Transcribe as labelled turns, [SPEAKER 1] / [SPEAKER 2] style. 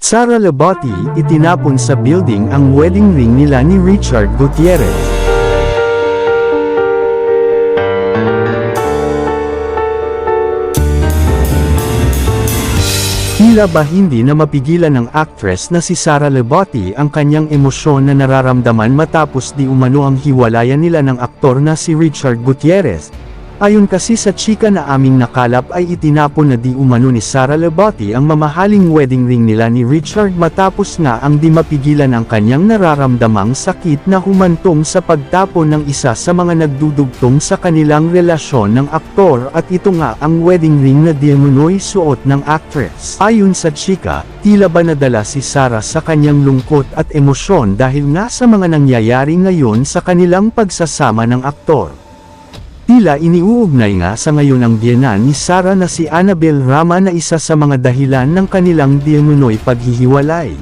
[SPEAKER 1] Sara Laboti, itinapon sa building ang wedding ring nila ni Richard Gutierrez. Tila ba hindi na mapigilan ng actress na si Sara Laboti ang kanyang emosyon na nararamdaman matapos di umano ang hiwalayan nila ng aktor na si Richard Gutierrez. Ayon kasi sa chika na aming nakalap ay itinapon na di umano ni Sara Laboti ang mamahaling wedding ring nila ni Richard matapos nga ang di mapigilan ang kanyang nararamdamang sakit na humantong sa pagtapon ng isa sa mga nagdudugtong sa kanilang relasyon ng aktor at ito nga ang wedding ring na di umano'y suot ng actress. Ayon sa chika, tila ba nadala si Sara sa kanyang lungkot at emosyon dahil nga sa mga nangyayari ngayon sa kanilang pagsasama ng aktor. Tila iniuugnay nga sa ngayon ang biyenan ni Sara na si Annabel Rama na isa sa mga dahilan ng kanilang di umano'y paghihiwalay.